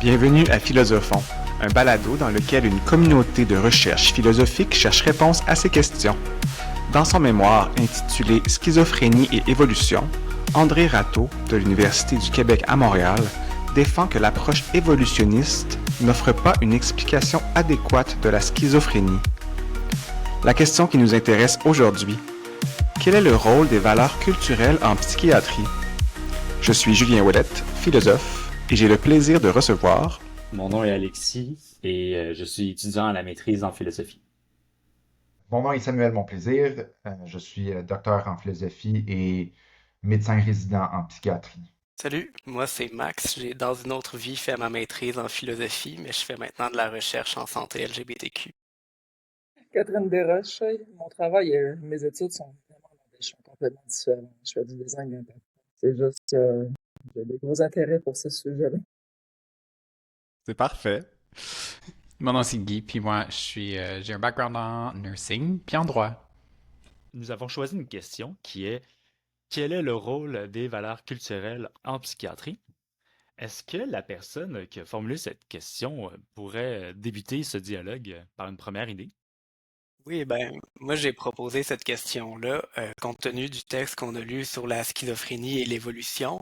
Bienvenue à Philosophons, un balado dans lequel une communauté de recherche philosophique cherche réponse à ces questions. Dans son mémoire intitulé Schizophrénie et évolution, André Ratto, de l'Université du Québec à Montréal, défend que l'approche évolutionniste n'offre pas une explication adéquate de la schizophrénie. La question qui nous intéresse aujourd'hui: quel est le rôle des valeurs culturelles en psychiatrie? Je suis Julien Ouellette, philosophe, et j'ai le plaisir de recevoir... Mon nom est Alexis et je suis étudiant à la maîtrise en philosophie. Mon nom est Samuel Monplaisir. Je suis docteur en philosophie et médecin résident en psychiatrie. Salut, moi c'est Max. J'ai dans une autre vie fait ma maîtrise en philosophie, mais je fais maintenant de la recherche en santé LGBTQ. Catherine Desroches, mon travail et mes études sont vraiment dans des champs complètement différents. Je fais du design d'impact. C'est juste que j'ai des gros intérêts pour ce sujet-là. C'est parfait. Mon nom c'est Guy, puis moi j'ai un background en nursing, puis en droit. Nous avons choisi une question qui est: quel est le rôle des valeurs culturelles en psychiatrie? Est-ce que la personne qui a formulé cette question pourrait débuter ce dialogue par une première idée? Oui, ben, moi j'ai proposé cette question-là compte tenu du texte qu'on a lu sur la schizophrénie et l'évolution,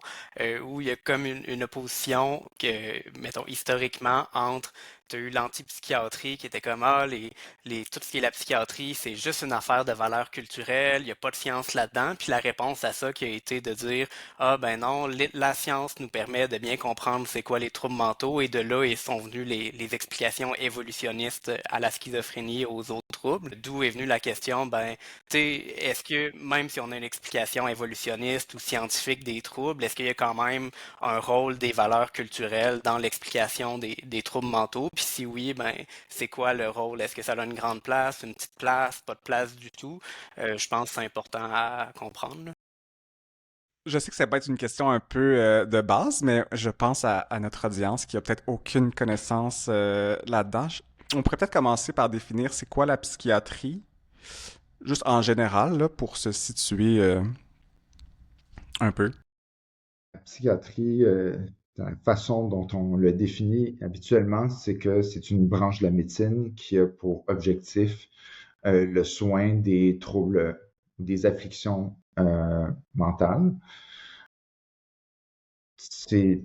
où il y a comme une opposition que, mettons, historiquement, entre tu as eu l'antipsychiatrie qui était comme tout ce qui est la psychiatrie, c'est juste une affaire de valeur culturelle, il n'y a pas de science là-dedans. Puis la réponse à ça qui a été de dire ah ben non, la science nous permet de bien comprendre c'est quoi les troubles mentaux, et de là sont venues les explications évolutionnistes à la schizophrénie et aux autres troubles. D'où est venue la question, ben, tu sais, est-ce que même si on a une explication évolutionniste ou scientifique des troubles, est-ce qu'il y a quand même un rôle des valeurs culturelles dans l'explication des troubles mentaux? Puis si oui, ben, c'est quoi le rôle? Est-ce que ça a une grande place, une petite place, pas de place du tout? Je pense que c'est important à comprendre, là. Je sais que ça peut être une question un peu de base, mais je pense à notre audience qui a peut-être aucune connaissance là-dedans. On pourrait peut-être commencer par définir c'est quoi la psychiatrie, juste en général, là, pour se situer un peu. La psychiatrie, la façon dont on le définit habituellement, c'est que c'est une branche de la médecine qui a pour objectif le soin des troubles, des afflictions mentales. C'est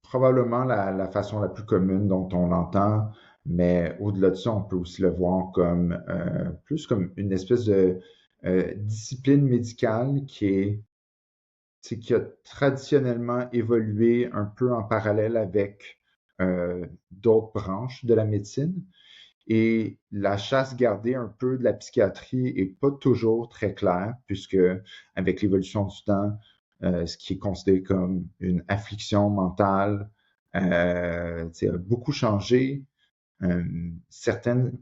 probablement la façon la plus commune dont on l'entend, mais au-delà de ça, on peut aussi le voir comme plus comme une espèce de discipline médicale qui a traditionnellement évolué un peu en parallèle avec d'autres branches de la médecine. Et la chasse gardée un peu de la psychiatrie est pas toujours très claire, puisque avec l'évolution du temps, ce qui est considéré comme une affliction mentale a beaucoup changé. Certaines,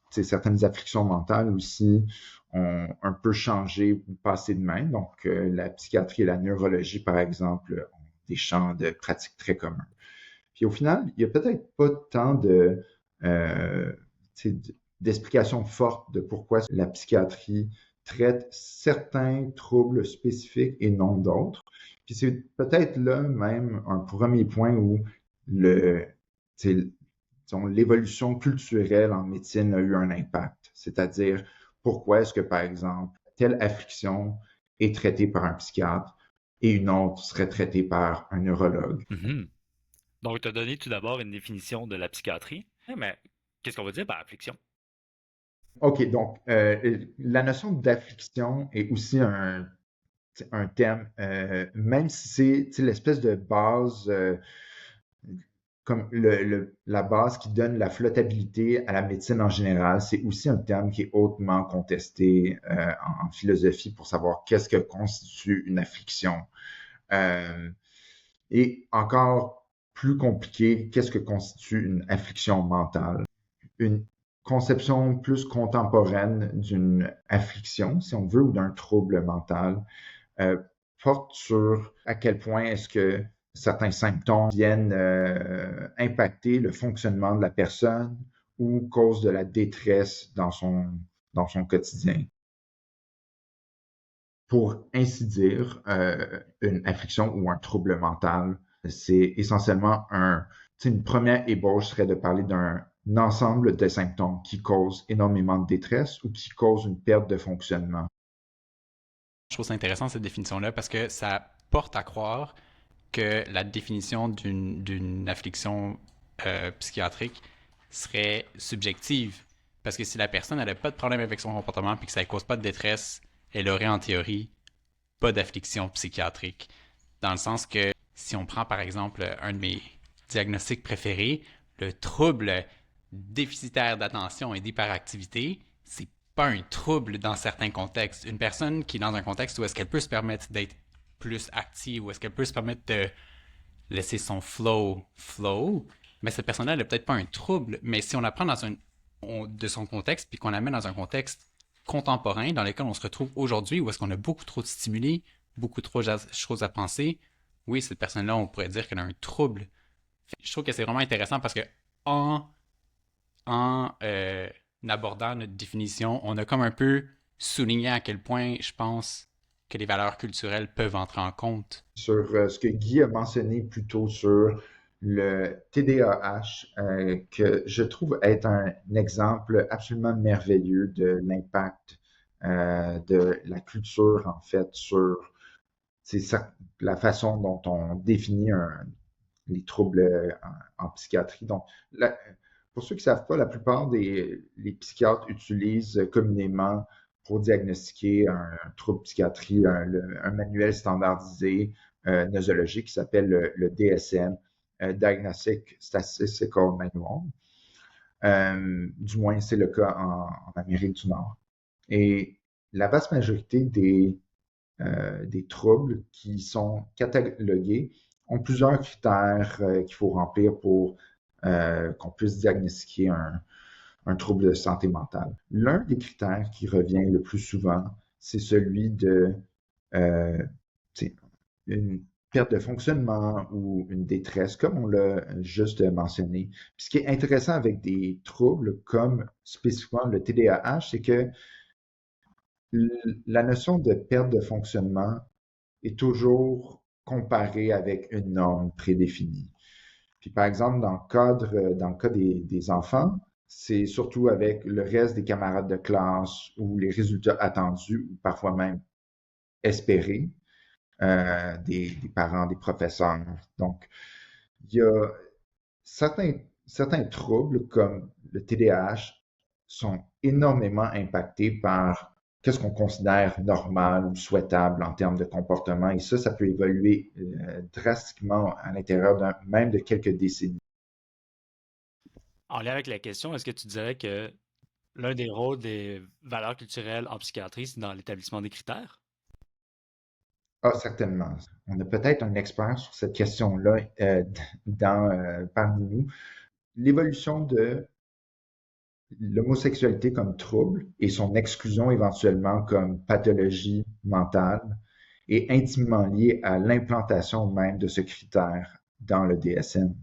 certaines afflictions mentales aussi ont un peu changé ou passé de main. Donc, la psychiatrie et la neurologie, par exemple, ont des champs de pratique très communs. Puis au final, il n'y a peut-être pas tant euh, d'explications fortes de pourquoi la psychiatrie traite certains troubles spécifiques et non d'autres. Puis c'est peut-être là même un premier point où le, l'évolution culturelle en médecine a eu un impact. C'est-à-dire, pourquoi est-ce que, par exemple, telle affliction est traitée par un psychiatre et une autre serait traitée par un neurologue? Mhm. Donc, tu as donné tout d'abord une définition de la psychiatrie. Mais qu'est-ce qu'on veut dire par affliction? OK, donc la notion d'affliction est aussi un terme, même si c'est l'espèce de base, comme la base qui donne la flottabilité à la médecine en général, c'est aussi un terme qui est hautement contesté en philosophie pour savoir qu'est-ce que constitue une affliction. Euh, et encore plus compliqué, qu'est-ce que constitue une affliction mentale? Une conception plus contemporaine d'une affliction, si on veut, ou d'un trouble mental, euh, porte sur à quel point est-ce que certains symptômes viennent impacter le fonctionnement de la personne ou causent de la détresse dans son quotidien. Pour ainsi dire, une affliction ou un trouble mental c'est essentiellement une première ébauche serait de parler d'un ensemble de symptômes qui causent énormément de détresse ou qui causent une perte de fonctionnement. Je trouve ça intéressant cette définition-là parce que ça porte à croire que la définition d'une affliction psychiatrique serait subjective. Parce que si la personne n'a pas de problème avec son comportement et que ça ne cause pas de détresse, elle aurait en théorie pas d'affliction psychiatrique. Dans le sens que si on prend par exemple un de mes diagnostics préférés, le trouble déficitaire d'attention et d'hyperactivité, c'est pas un trouble dans certains contextes. Une personne qui est dans un contexte où est-ce qu'elle peut se permettre d'être plus active, où est-ce qu'elle peut se permettre de laisser son flow, mais cette personne-là n'a peut-être pas un trouble, mais si on la prend de son contexte, puis qu'on la met dans un contexte contemporain dans lequel on se retrouve aujourd'hui, où est-ce qu'on a beaucoup trop de stimuli, beaucoup trop de choses à penser, oui, cette personne-là, on pourrait dire qu'elle a un trouble. Je trouve que c'est vraiment intéressant parce que en abordant notre définition, on a comme un peu souligné à quel point, je pense, que les valeurs culturelles peuvent entrer en compte. Sur ce que Guy a mentionné plus tôt sur le TDAH, que je trouve être un exemple absolument merveilleux de l'impact de la culture, en fait, sur la façon dont on définit les troubles en psychiatrie. Donc, pour ceux qui ne savent pas, la plupart les psychiatres utilisent communément pour diagnostiquer un trouble psychiatrie un manuel standardisé nosologique qui s'appelle le DSM, Diagnostic Statistical Manual. Du moins, c'est le cas en Amérique du Nord. Et la vaste majorité des troubles qui sont catalogués ont plusieurs critères qu'il faut remplir pour qu'on puisse diagnostiquer un trouble de santé mentale. L'un des critères qui revient le plus souvent, c'est celui de une perte de fonctionnement ou une détresse, comme on l'a juste mentionné. Puis ce qui est intéressant avec des troubles comme spécifiquement le TDAH, c'est que la notion de perte de fonctionnement est toujours comparée avec une norme prédéfinie. Puis par exemple, dans le cas des enfants, c'est surtout avec le reste des camarades de classe ou les résultats attendus ou parfois même espérés des parents, des professeurs. Donc, il y a certains troubles comme le TDAH sont énormément impactés par qu'est-ce qu'on considère normal ou souhaitable en termes de comportement. Et ça peut évoluer drastiquement à l'intérieur même de quelques décennies. En lien avec la question, est-ce que tu dirais que l'un des rôles des valeurs culturelles en psychiatrie, c'est dans l'établissement des critères? Ah, certainement. On a peut-être un expert sur cette question-là parmi nous. L'évolution de l'homosexualité comme trouble et son exclusion éventuellement comme pathologie mentale est intimement liée à l'implantation même de ce critère dans le DSM.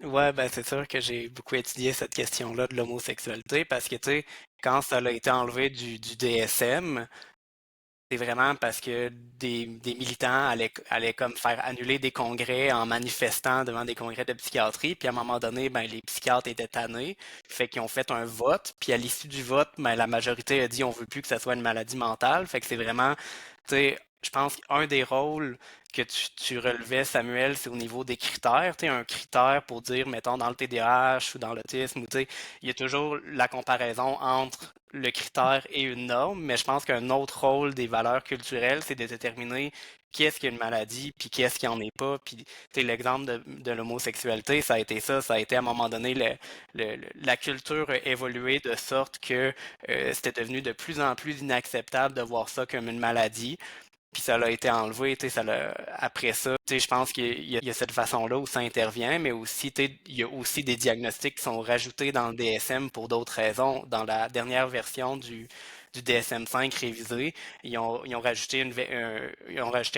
Ouais, ben c'est sûr que j'ai beaucoup étudié cette question-là de l'homosexualité parce que, tu sais, quand ça a été enlevé du DSM, c'est vraiment parce que des militants allaient comme faire annuler des congrès en manifestant devant des congrès de psychiatrie, puis à un moment donné, ben les psychiatres étaient tannés, fait qu'ils ont fait un vote, puis à l'issue du vote, ben la majorité a dit on veut plus que ça soit une maladie mentale, fait que c'est vraiment, tu sais, je pense qu'un des rôles que tu relevais, Samuel, c'est au niveau des critères. Tu sais, un critère pour dire, mettons, dans le TDAH ou dans l'autisme, ou tu sais, il y a toujours la comparaison entre le critère et une norme, mais je pense qu'un autre rôle des valeurs culturelles, c'est de déterminer qui est-ce qui a une maladie, puis qui est-ce qui en est pas. Puis, tu sais, l'exemple de l'homosexualité, ça a été ça. Ça a été à un moment donné, la culture a évolué de sorte que c'était devenu de plus en plus inacceptable de voir ça comme une maladie. Puis ça l'a été enlevé, tu sais, après ça, tu sais, je pense qu'il y a cette façon-là où ça intervient, mais aussi, tu sais, il y a aussi des diagnostics qui sont rajoutés dans le DSM pour d'autres raisons. Dans la dernière version du DSM-5 révisé, ils ont rajouté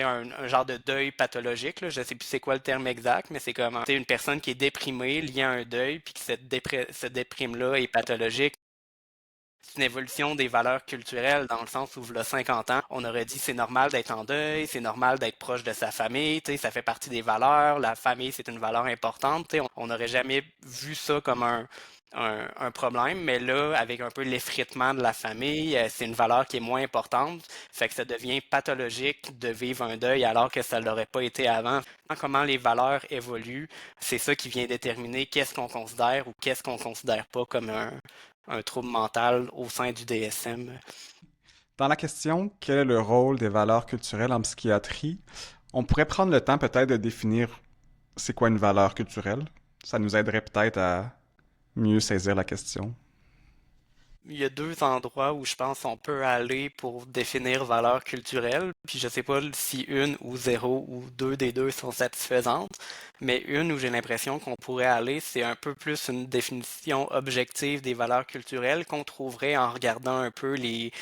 un genre de deuil pathologique, là. Je sais plus c'est quoi le terme exact, mais c'est comme, tu sais, une personne qui est déprimée liée à un deuil, puis que cette déprime-là est pathologique. C'est une évolution des valeurs culturelles dans le sens où, il y a 50 ans, on aurait dit c'est normal d'être en deuil, c'est normal d'être proche de sa famille, tu sais, ça fait partie des valeurs, la famille c'est une valeur importante, tu sais, on n'aurait jamais vu ça comme un problème, mais là, avec un peu l'effritement de la famille, c'est une valeur qui est moins importante, fait que ça devient pathologique de vivre un deuil alors que ça ne l'aurait pas été avant. Comment les valeurs évoluent, c'est ça qui vient déterminer qu'est-ce qu'on considère ou qu'est-ce qu'on considère pas comme un trouble mental au sein du DSM. Dans la question quel est le rôle des valeurs culturelles en psychiatrie, on pourrait prendre le temps peut-être de définir c'est quoi une valeur culturelle. Ça nous aiderait peut-être à mieux saisir la question. Il y a deux endroits où je pense qu'on peut aller pour définir valeur culturelle, puis je sais pas si une ou zéro ou deux des deux sont satisfaisantes, mais une où j'ai l'impression qu'on pourrait aller, c'est un peu plus une définition objective des valeurs culturelles qu'on trouverait en regardant un peu les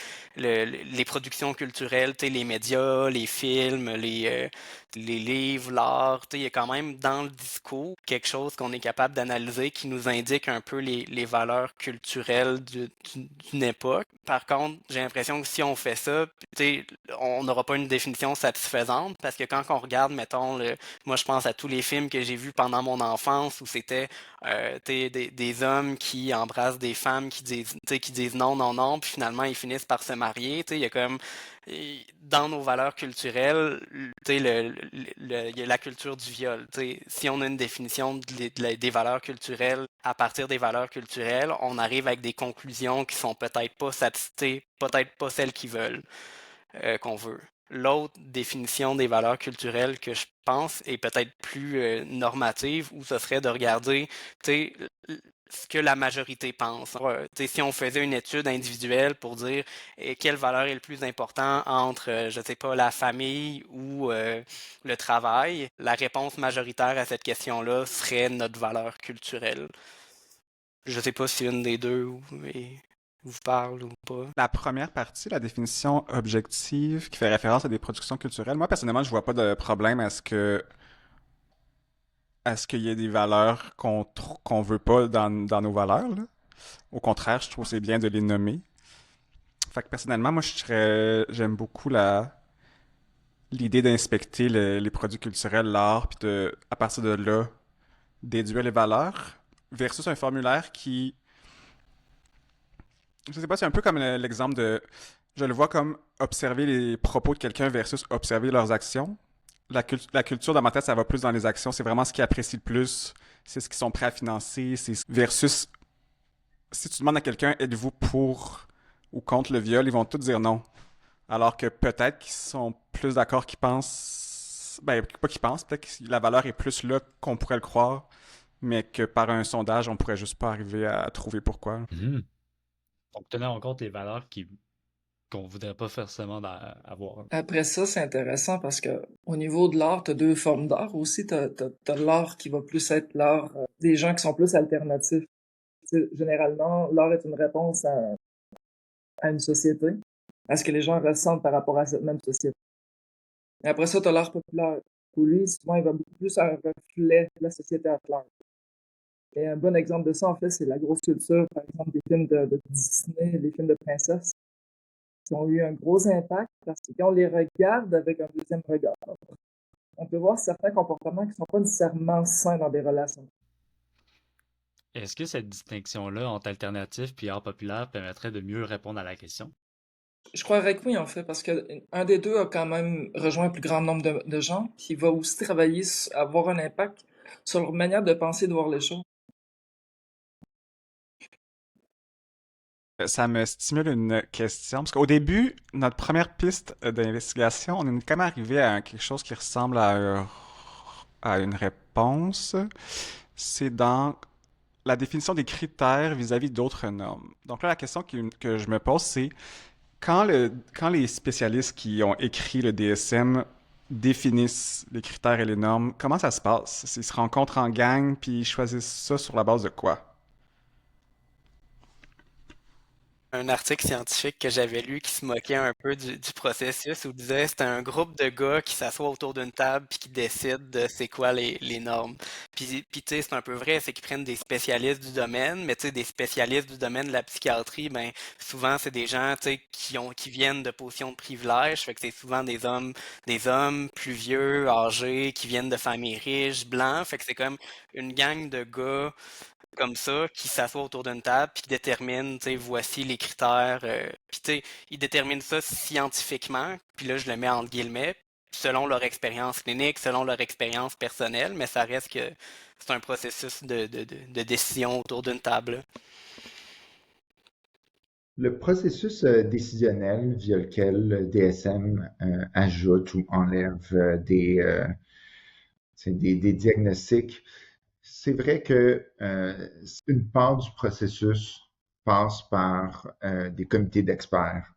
productions culturelles, tu sais, les médias, les films, les livres, l'art, tu sais, il y a quand même dans le discours quelque chose qu'on est capable d'analyser qui nous indique un peu les valeurs culturelles d'une époque. Par contre, j'ai l'impression que si on fait ça, tu sais, on n'aura pas une définition satisfaisante parce que quand on regarde, mettons, moi je pense à tous les films que j'ai vus pendant mon enfance où c'était tu sais, des hommes qui embrassent des femmes qui disent, tu sais, qui disent non, non, non, puis finalement ils finissent par se marier. Tu sais, il y a comme dans nos valeurs culturelles, tu sais, il y a la culture du viol. Tu sais, si on a une définition des valeurs culturelles à partir des valeurs culturelles, on arrive avec des conclusions qui sont peut-être pas satisfaites, peut-être pas celles qu'ils veulent, qu'on veut. L'autre définition des valeurs culturelles que je pense est peut-être plus normative, où ce serait de regarder, tu sais, ce que la majorité pense. Si on faisait une étude individuelle pour dire quelle valeur est le plus important entre, je sais pas, la famille ou le travail, la réponse majoritaire à cette question-là serait notre valeur culturelle. Je sais pas si une des deux vous parle ou pas. La première partie, la définition objective qui fait référence à des productions culturelles, moi personnellement, je vois pas de problème à ce qu'il y ait des valeurs qu'on veut pas dans nos valeurs, là. Au contraire, je trouve que c'est bien de les nommer. Fait que personnellement, moi, j'aime beaucoup l'idée d'inspecter les produits culturels, l'art, puis à partir de là, déduire les valeurs, versus un formulaire qui, je sais pas, c'est un peu comme l'exemple je le vois comme observer les propos de quelqu'un versus observer leurs actions. La culture dans ma tête, ça va plus dans les actions, c'est vraiment ce qu'ils apprécient le plus, c'est ce qu'ils sont prêts à financer, versus si tu demandes à quelqu'un êtes-vous pour ou contre le viol, ils vont tous dire non. Alors que peut-être qu'ils sont plus d'accord qu'ils pensent, ben pas qu'ils pensent, peut-être que la valeur est plus là qu'on pourrait le croire, mais que par un sondage, on pourrait juste pas arriver à trouver pourquoi. Mhm. Donc, tenant en compte les valeurs qu'on voudrait pas forcément avoir. Après ça, c'est intéressant parce que au niveau de l'art, t'as deux formes d'art aussi. T'as l'art qui va plus être l'art des gens qui sont plus alternatifs. Généralement, l'art est une réponse à une société, à ce que les gens ressentent par rapport à cette même société. Et après ça, t'as l'art populaire. Pour lui, souvent, il va beaucoup plus à un reflet de la société à large. Et un bon exemple de ça, en fait, c'est la grosse culture, par exemple, des films de Disney, des films de princesses, qui ont eu un gros impact parce que quand on les regarde avec un deuxième regard, on peut voir certains comportements qui ne sont pas nécessairement sains dans des relations. Est-ce que cette distinction-là entre alternatif et art populaire permettrait de mieux répondre à la question? Je croirais que oui, en fait, parce que un des deux a quand même rejoint un plus grand nombre de gens, qui va aussi travailler, avoir un impact sur leur manière de penser, de voir les choses. Ça me stimule une question, parce qu'au début, notre première piste d'investigation, on est quand même arrivé à quelque chose qui ressemble à une réponse. C'est dans la définition des critères vis-à-vis d'autres normes. Donc là, la question que je me pose, c'est quand les spécialistes qui ont écrit le DSM définissent les critères et les normes, comment ça se passe? Ils se rencontrent en gang, puis ils choisissent ça sur la base de quoi? un article scientifique que j'avais lu qui se moquait un peu du processus où disait c'était un groupe de gars qui s'assoient autour d'une table puis qui décident de c'est quoi les normes. Puis tu sais, c'est un peu vrai, c'est qu'ils prennent des spécialistes du domaine, mais tu sais, des spécialistes du domaine de la psychiatrie, ben souvent c'est des gens, tu sais, qui viennent de positions de privilège, fait que c'est souvent des hommes plus vieux, âgés, qui viennent de familles riches, blancs, fait que c'est comme une gang de gars comme ça, qui s'assoient autour d'une table, puis qui déterminent, tu sais, voici les critères. Puis tu sais, ils déterminent ça scientifiquement, puis là, je le mets entre guillemets, selon leur expérience clinique, selon leur expérience personnelle, mais ça reste que c'est un processus de décision autour d'une table. Le processus décisionnel via lequel le DSM ajoute ou enlève des diagnostics, c'est vrai que une part du processus passe par des comités d'experts.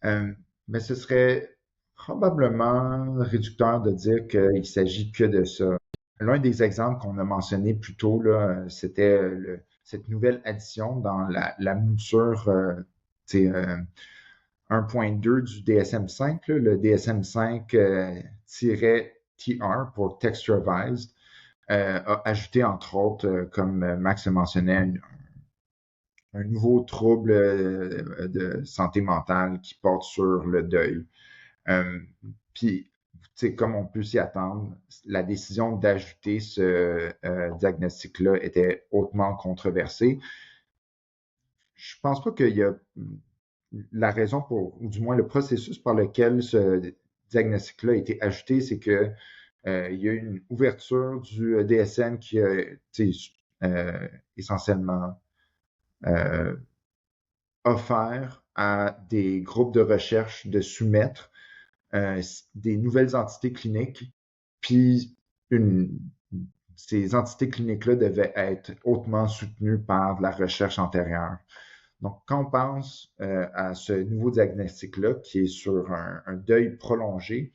Euh, mais ce serait probablement réducteur de dire qu'il s'agit que de ça. L'un des exemples qu'on a mentionné plus tôt, là, c'était cette nouvelle addition dans la mouture 1.2 du DSM-5, là, le DSM-5-TR pour Text Revised, a ajouté entre autres, comme Max le mentionnait, un nouveau trouble de santé mentale qui porte sur le deuil. Puis, comme on peut s'y attendre, la décision d'ajouter ce diagnostic-là était hautement controversée. Je pense pas qu'il y a la raison pour, ou du moins le processus par lequel ce diagnostic-là a été ajouté, c'est que il y a une ouverture du DSM qui a essentiellement offert à des groupes de recherche de soumettre des nouvelles entités cliniques, puis ces entités cliniques-là devaient être hautement soutenues par de la recherche antérieure. Donc, quand on pense à ce nouveau diagnostic-là, qui est sur un deuil prolongé,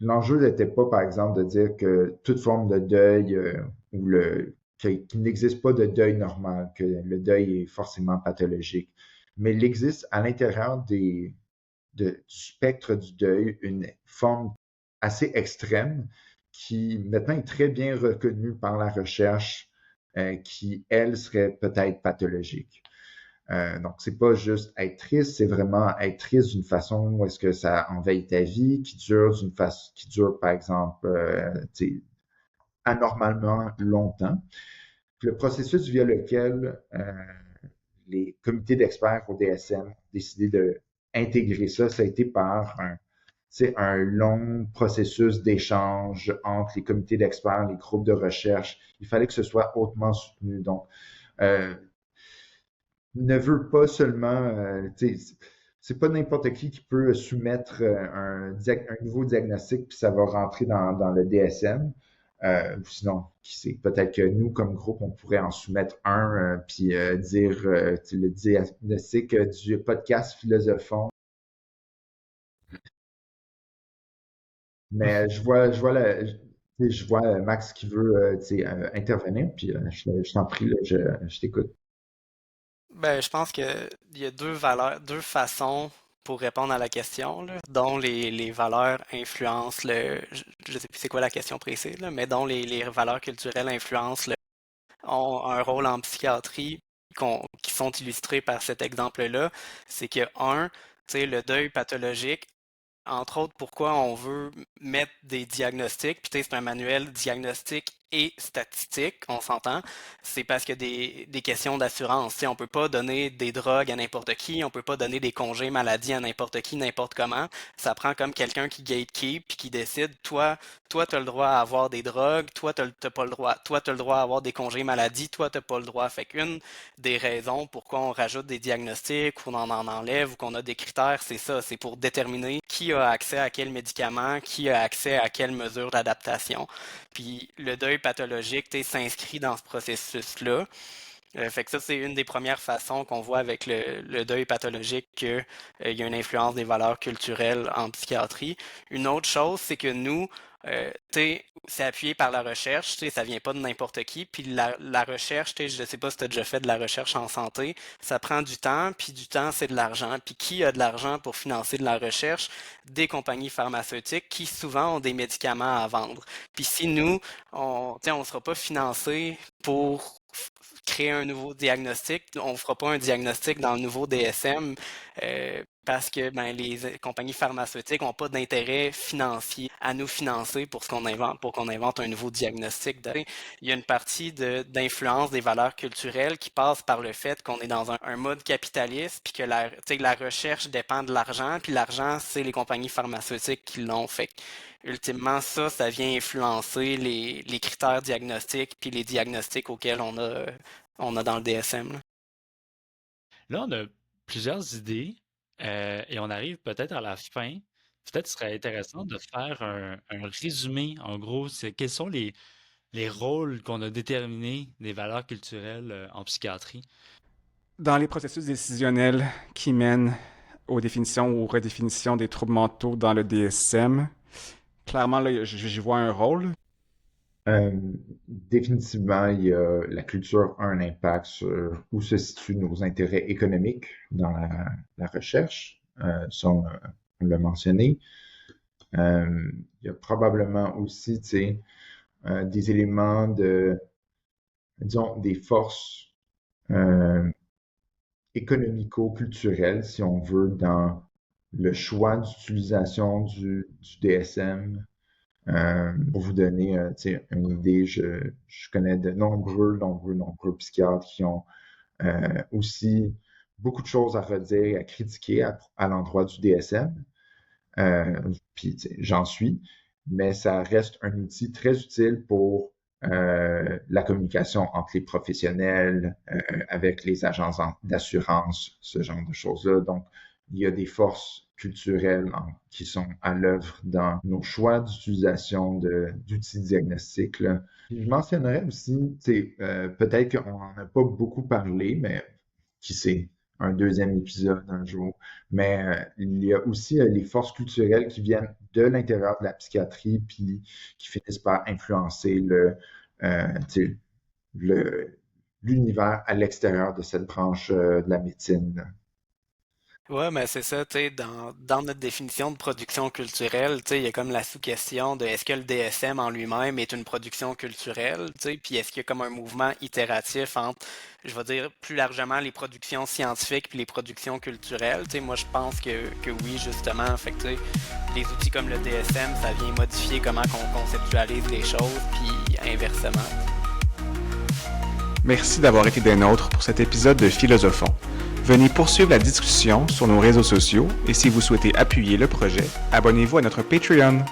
l'enjeu n'était pas, par exemple, de dire que toute forme de deuil qu'il n'existe pas de deuil normal, que le deuil est forcément pathologique, mais il existe à l'intérieur du spectre du deuil une forme assez extrême qui maintenant est très bien reconnue par la recherche, qui, elle, serait peut-être pathologique. Donc, c'est pas juste être triste, c'est vraiment être triste d'une façon où est-ce que ça envahit ta vie, qui dure, par exemple, anormalement longtemps. Puis le processus via lequel les comités d'experts au DSM ont décidé d'intégrer ça, ça a été par un long processus d'échange entre les comités d'experts, les groupes de recherche. Il fallait que ce soit hautement soutenu. Donc, ne veut pas seulement, c'est pas n'importe qui peut soumettre un nouveau diagnostic puis ça va rentrer dans le DSM. Ou sinon, qui sait, peut-être que nous, comme groupe, on pourrait en soumettre un puis dire le diagnostic du podcast Philosophon. Mais je vois Max qui veut intervenir, puis je t'en prie, là, je t'écoute. Ben, je pense que il y a deux façons pour répondre à la question, là, dont les valeurs influencent je sais plus c'est quoi la question précise, là, mais dont les valeurs culturelles influencent ont un rôle en psychiatrie qui sont illustrés par cet exemple-là. C'est que, un, tu sais, le deuil pathologique, entre autres, pourquoi on veut mettre des diagnostics, puis tu sais, c'est un manuel diagnostique et statistique, on s'entend, c'est parce qu'il y a des questions d'assurance. Tu sais, on peut pas donner des drogues à n'importe qui, on peut pas donner des congés maladie à n'importe qui, n'importe comment. Ça prend comme quelqu'un qui gatekeep puis qui décide, toi, tu as le droit à avoir des drogues, toi, t'as pas le droit, toi, tu as le droit à avoir des congés maladie, toi, t'as pas le droit. Fait qu'une des raisons pourquoi on rajoute des diagnostics, ou qu'on en enlève, ou qu'on a des critères, c'est ça, c'est pour déterminer qui a accès à quel médicament, qui a accès à quelle mesure d'adaptation. Puis le deuil pathologique s'inscrit dans ce processus-là. Fait que ça, c'est une des premières façons qu'on voit avec le deuil pathologique qu'il y a une influence des valeurs culturelles en psychiatrie. Une autre chose, c'est que nous, c'est appuyé par la recherche, ça vient pas de n'importe qui. Puis la recherche, je sais pas si tu as déjà fait de la recherche en santé, ça prend du temps, puis du temps, c'est de l'argent. Puis qui a de l'argent pour financer de la recherche? Des compagnies pharmaceutiques qui souvent ont des médicaments à vendre. Puis si nous, on sera pas financé pour créer un nouveau diagnostic, on ne fera pas un diagnostic dans le nouveau DSM parce que les compagnies pharmaceutiques n'ont pas d'intérêt financier à nous financer pour qu'on invente un nouveau diagnostic. Il y a une partie d'influence des valeurs culturelles qui passe par le fait qu'on est dans un mode capitaliste, puis que la recherche dépend de l'argent, puis l'argent, c'est les compagnies pharmaceutiques qui l'ont fait. Ultimement, ça vient influencer les critères diagnostiques puis les diagnostics auxquels on a dans le DSM. Là, on a plusieurs idées et on arrive peut-être à la fin. Peut-être ce serait intéressant de faire un résumé. En gros, quels sont les rôles qu'on a déterminés des valeurs culturelles en psychiatrie. Dans les processus décisionnels qui mènent aux définitions ou aux redéfinitions des troubles mentaux dans le DSM, clairement, là, j'y vois un rôle. Définitivement, la culture a un impact sur où se situent nos intérêts économiques dans la recherche. Ça, on l'a mentionné. Il y a probablement aussi, des éléments disons, des forces économico-culturelles, si on veut, dans le choix d'utilisation du DSM. Pour vous donner une idée, je connais de nombreux psychiatres qui ont aussi beaucoup de choses à redire, à critiquer à l'endroit du DSM. Puis j'en suis, mais ça reste un outil très utile pour la communication entre les professionnels, avec les agences d'assurance, ce genre de choses-là. Donc, il y a des forces culturelles qui sont à l'œuvre dans nos choix d'utilisation d'outils diagnostiques. Là. Je mentionnerais aussi, peut-être qu'on n'en a pas beaucoup parlé, mais qui sait, un deuxième épisode un jour. Mais il y a aussi les forces culturelles qui viennent de l'intérieur de la psychiatrie puis qui finissent par influencer l'univers à l'extérieur de cette branche de la médecine. Là. Ouais, mais c'est ça, dans notre définition de production culturelle, il y a comme la sous-question de est-ce que le DSM en lui-même est une production culturelle, puis est-ce qu'il y a comme un mouvement itératif entre, je vais dire, plus largement les productions scientifiques puis les productions culturelles, moi je pense que oui, justement, fait que les outils comme le DSM, ça vient modifier comment on conceptualise les choses, puis inversement. Merci d'avoir été des nôtres pour cet épisode de Philosophons. Venez poursuivre la discussion sur nos réseaux sociaux et si vous souhaitez appuyer le projet, abonnez-vous à notre Patreon.